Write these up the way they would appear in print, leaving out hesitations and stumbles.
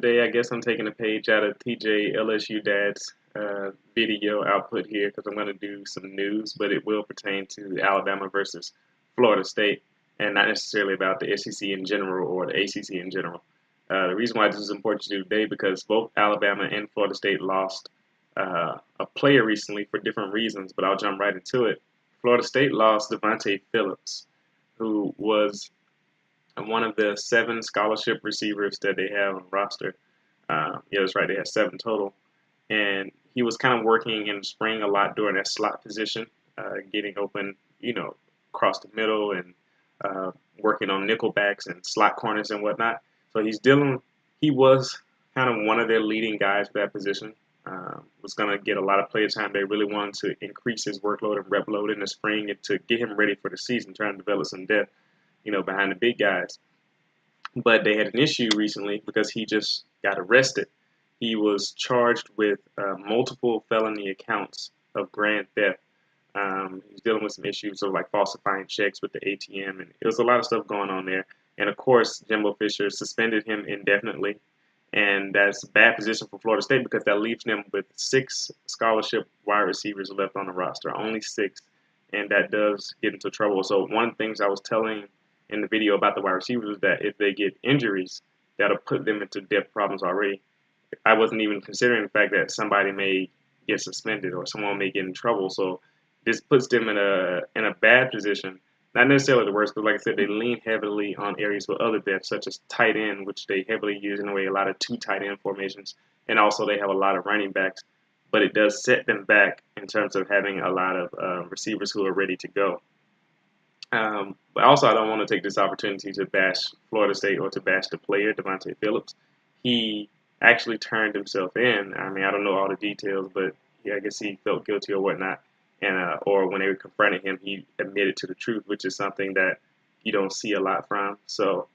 today, I guess I'm taking a page out of TJ LSU Dad's video output here because I'm going to do some news, but it will pertain to Alabama versus Florida State and not necessarily about the SEC in general or the ACC in general. The reason why this is important to do today because both Alabama and Florida State lost a player recently for different reasons, but I'll jump right into it. Florida State lost Davante Phillips, who was one of the 7 scholarship receivers that they have on the roster. Yeah, that's right. They had 7 total, and he was kind of working in the spring a lot during that slot position, getting open, across the middle and working on nickelbacks and slot corners and whatnot. So he was kind of one of their leading guys for that position. Was going to get a lot of play time. They really wanted to increase his workload and rep load in the spring and to get him ready for the season, trying to develop some depth, behind the big guys. But they had an issue recently because he just got arrested. He was charged with multiple felony accounts of grand theft. He's dealing with some issues of like falsifying checks with the ATM, and it was a lot of stuff going on there. And of course, Jimbo Fisher suspended him indefinitely, and that's a bad position for Florida State because that leaves them with 6 scholarship wide receivers left on the roster, only 6, and that does get into trouble. So one of the things I was telling in the video about the wide receivers is that if they get injuries, that'll put them into depth problems already. I wasn't even considering the fact that somebody may get suspended or someone may get in trouble. So this puts them in a bad position. Not necessarily the worst, but like I said, they lean heavily on areas with other depth, such as tight end, which they heavily use in a way, a lot of 2 tight end formations, and also they have a lot of running backs. But it does set them back in terms of having a lot of receivers who are ready to go. But also, I don't want to take this opportunity to bash Florida State or to bash the player, Davante Phillips. He actually turned himself in. I mean, I don't know all the details, but yeah, I guess he felt guilty or whatnot. And or when they confronted him, he admitted to the truth, which is something that you don't see a lot from. So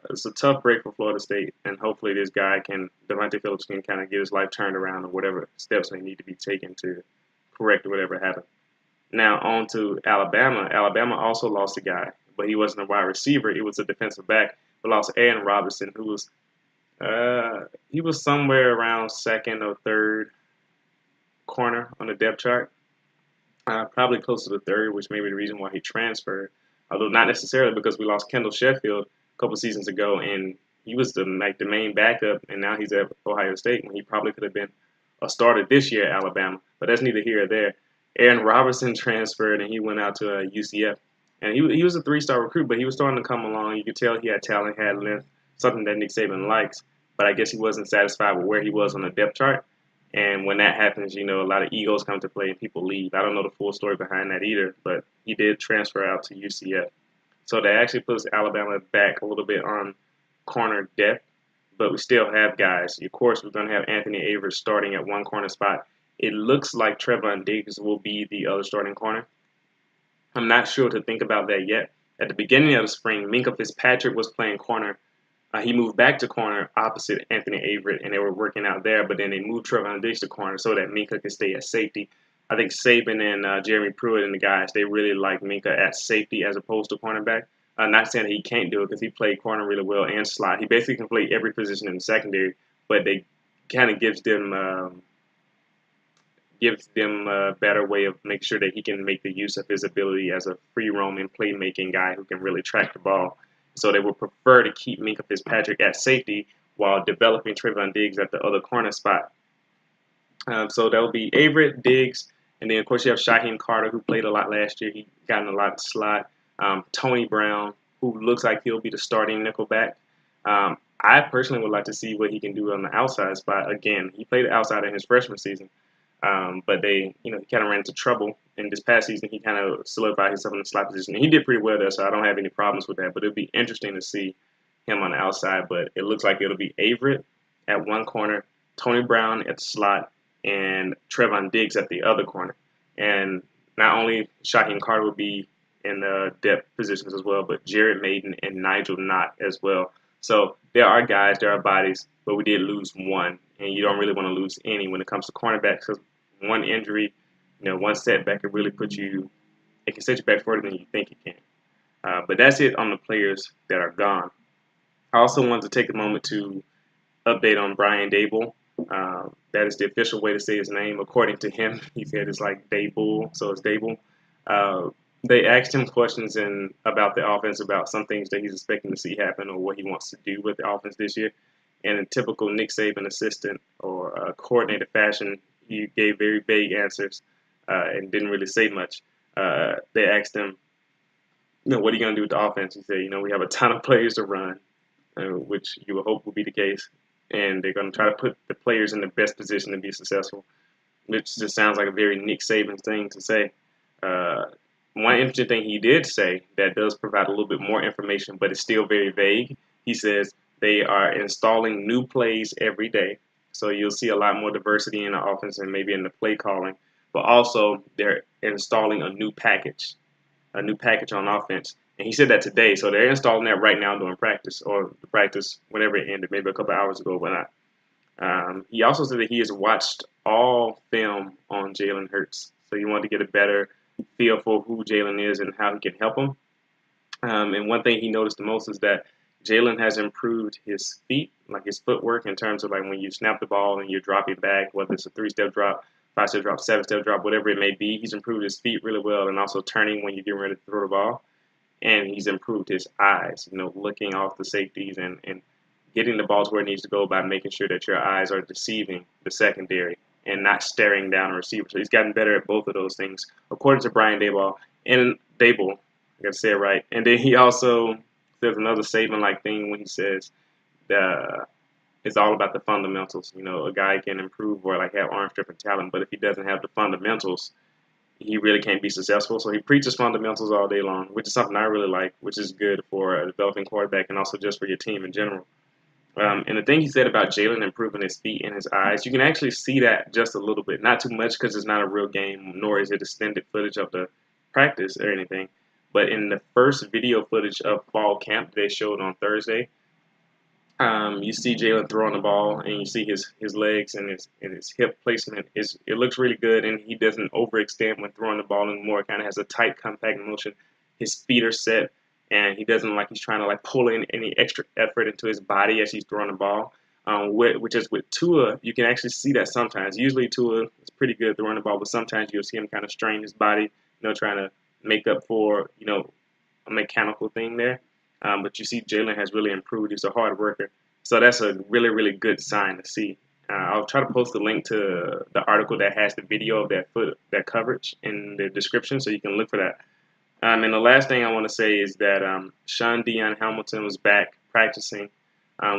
it's a tough break for Florida State, and hopefully this guy Davante Phillips can kind of get his life turned around or whatever steps may need to be taken to correct whatever happened. Now on to Alabama. Alabama also lost a guy, but he wasn't a wide receiver. He was a defensive back. We lost Aaron Robinson, who was he was somewhere around second or third corner on the depth chart, probably close to the third, which may be the reason why he transferred. Although not necessarily because we lost Kendall Sheffield a couple seasons ago, and he was the main backup, and now he's at Ohio State when he probably could have been a starter this year at Alabama. But that's neither here or there. Aaron Robinson transferred, and he went out to UCF. And he was a 3-star recruit, but he was starting to come along. You could tell he had talent, had length, something that Nick Saban likes. But I guess he wasn't satisfied with where he was on the depth chart. And when that happens, a lot of egos come to play and people leave. I don't know the full story behind that either, but he did transfer out to UCF. So that actually puts Alabama back a little bit on corner depth, but we still have guys. Of course, we're going to have Anthony Averett starting at one corner spot. It looks like Trevon Diggs will be the other starting corner. I'm not sure to think about that yet. At the beginning of the spring, Minkah Fitzpatrick was playing corner. He moved back to corner opposite Anthony Averett, and they were working out there, but then they moved Trevon Diggs to corner so that Minkah could stay at safety. I think Saban and Jeremy Pruitt and the guys, they really like Minkah at safety as opposed to cornerback. Not saying that he can't do it because he played corner really well and slot. He basically can play every position in the secondary, but they kind of gives them a better way of making sure that he can make the use of his ability as a free roaming playmaking guy who can really track the ball. So they would prefer to keep Minkah Fitzpatrick at safety while developing Trevon Diggs at the other corner spot. So that will be Averett, Diggs, and then of course you have Shaheem Carter, who played a lot last year. He got in a lot of slot. Tony Brown, who looks like he'll be the starting nickelback. I personally would like to see what he can do on the outside spot. Again, he played outside in his freshman season. But he kind of ran into trouble. In this past season, he kind of solidified himself in the slot position. And he did pretty well there, so I don't have any problems with that. But it'll be interesting to see him on the outside. But it looks like it'll be Averett at one corner, Tony Brown at the slot, and Trevon Diggs at the other corner. And not only Shaheem Carter will be in the depth positions as well, but Jared Maiden and Nigel Knott as well. So there are guys, there are bodies, but we did lose one. And you don't really want to lose any when it comes to cornerbacks because one injury, one setback can really it can set you back further than you think it can. But that's it on the players that are gone. I also wanted to take a moment to update on Brian Dable. That is the official way to say his name, according to him. He said it's like Dable, so it's Dable. Uh, they asked him questions about the offense, about some things that he's expecting to see happen or what he wants to do with the offense this year. And in typical Nick Saban assistant or coordinator fashion, he gave very vague answers and didn't really say much. They asked him, what are you going to do with the offense? He said, we have a ton of players to run, which you would hope will be the case. And they're going to try to put the players in the best position to be successful, which just sounds like a very Nick Saban thing to say. Uh, One interesting thing he did say that does provide a little bit more information, but it's still very vague. He says they are installing new plays every day. So you'll see a lot more diversity in the offense and maybe in the play calling. But also they're installing a new package on offense. And he said that today. So they're installing that right now during practice or the practice whenever it ended, maybe a couple hours ago, but not. He also said that he has watched all film on Jalen Hurts. So he wanted to get a better feel for who Jalen is and how he can help him. And one thing he noticed the most is that Jalen has improved his feet, like his footwork, in terms of like when you snap the ball and you're dropping back, whether it's a 3-step drop, 5-step drop, 7-step drop, whatever it may be. He's improved his feet really well, and also turning when you're getting ready to throw the ball. And he's improved his eyes, looking off the safeties and getting the ball to where it needs to go by making sure that your eyes are deceiving the secondary and not staring down a receiver. So he's gotten better at both of those things, according to Brian Daboll. And Dable, I got to say it right. And then he also says another Saban-like thing when he says it's all about the fundamentals. A guy can improve or like have arm strength and talent, but if he doesn't have the fundamentals, he really can't be successful. So he preaches fundamentals all day long, which is something I really like, which is good for a developing quarterback and also just for your team in general. And the thing he said about Jalen improving his feet and his eyes, you can actually see that just a little bit. Not too much because it's not a real game, nor is it extended footage of the practice or anything. But in the first video footage of fall camp they showed on Thursday, you see Jalen throwing the ball, and you see his legs and his hip placement. It looks really good, and he doesn't overextend when throwing the ball anymore. Kind of has a tight, compact motion. His feet are set, and he doesn't like he's trying to like pull in any extra effort into his body as he's throwing the ball. Which is with Tua, you can actually see that sometimes. Usually Tua is pretty good throwing the ball, but sometimes you'll see him kind of strain his body, trying to make up for a mechanical thing there. But you see Jalen has really improved. He's a hard worker. So that's a really, really good sign to see. I'll try to post a link to the article that has the video of that coverage in the description so you can look for that. And the last thing I want to say is that Sean Dion Hamilton was back practicing,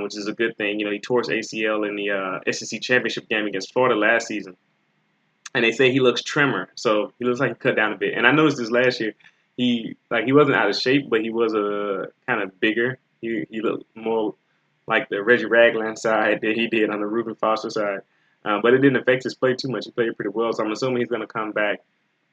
which is a good thing. He tore his ACL in the SEC championship game against Florida last season. And they say he looks trimmer, so he looks like he cut down a bit. And I noticed this last year. He wasn't out of shape, but he was kind of bigger. He looked more like the Reggie Ragland side that he did on the Reuben Foster side. But it didn't affect his play too much. He played pretty well, so I'm assuming he's going to come back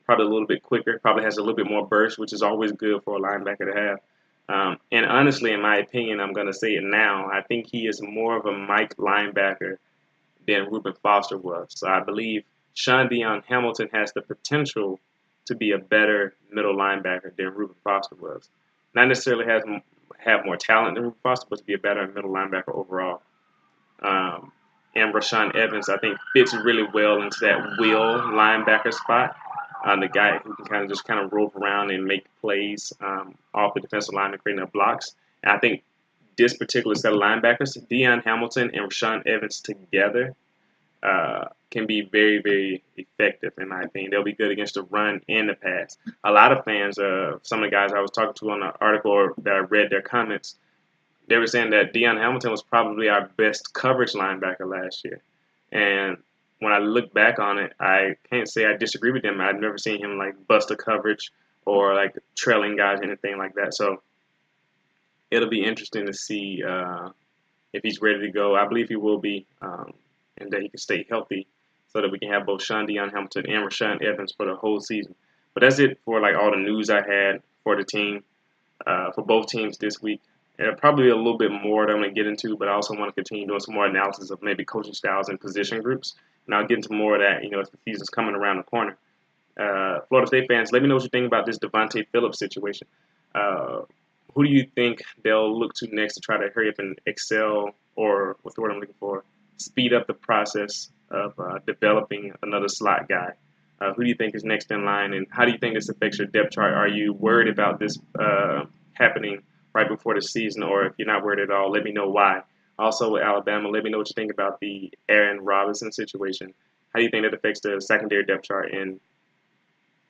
probably a little bit quicker, probably has a little bit more burst, which is always good for a linebacker to have. And honestly, in my opinion, I'm going to say it now, I think he is more of a Mike linebacker than Reuben Foster was. So I believe Sean Dion Hamilton has the potential to be a better middle linebacker than Reuben Foster was. Not necessarily have more talent than Reuben Foster, but to be a better middle linebacker overall. And Rashaan Evans, I think, fits really well into that will linebacker spot. The guy who can kind of rope around and make plays off the defensive line and creating blocks. And I think this particular set of linebackers, Dion Hamilton and Rashaan Evans together, can be very, very effective, in my opinion. They'll be good against the run and the pass. A lot of fans, some of the guys I was talking to on the article or that I read their comments, they were saying that Dion Hamilton was probably our best coverage linebacker last year. And when I look back on it, I can't say I disagree with him. I've never seen him like bust a coverage or like trailing guys or anything like that. So it'll be interesting to see if he's ready to go. I believe he will be, and that he can stay healthy so that we can have both Sean Dion Hamilton and Rashaan Evans for the whole season. But that's it for like all the news I had for the team, for both teams this week. And probably a little bit more that I'm going to get into, but I also want to continue doing some more analysis of maybe coaching styles and position groups. And I'll get into more of that, as the season's coming around the corner. Florida State fans, let me know what you think about this Davante Phillips situation. who do you think they'll look to next to try to hurry up and excel, or what's the word I'm looking for? Speed up the process of developing another slot guy. Who do you think is next in line, and how do you think this affects your depth chart? Are you worried about this happening right before the season, or if you're not worried at all, let me know why. Also, with Alabama, let me know what you think about the Aaron Robinson situation. How do you think that affects the secondary depth chart, and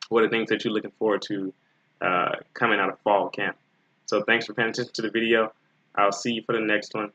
what are things that you're looking forward to coming out of fall camp? So thanks for paying attention to the video. I'll see you for the next one.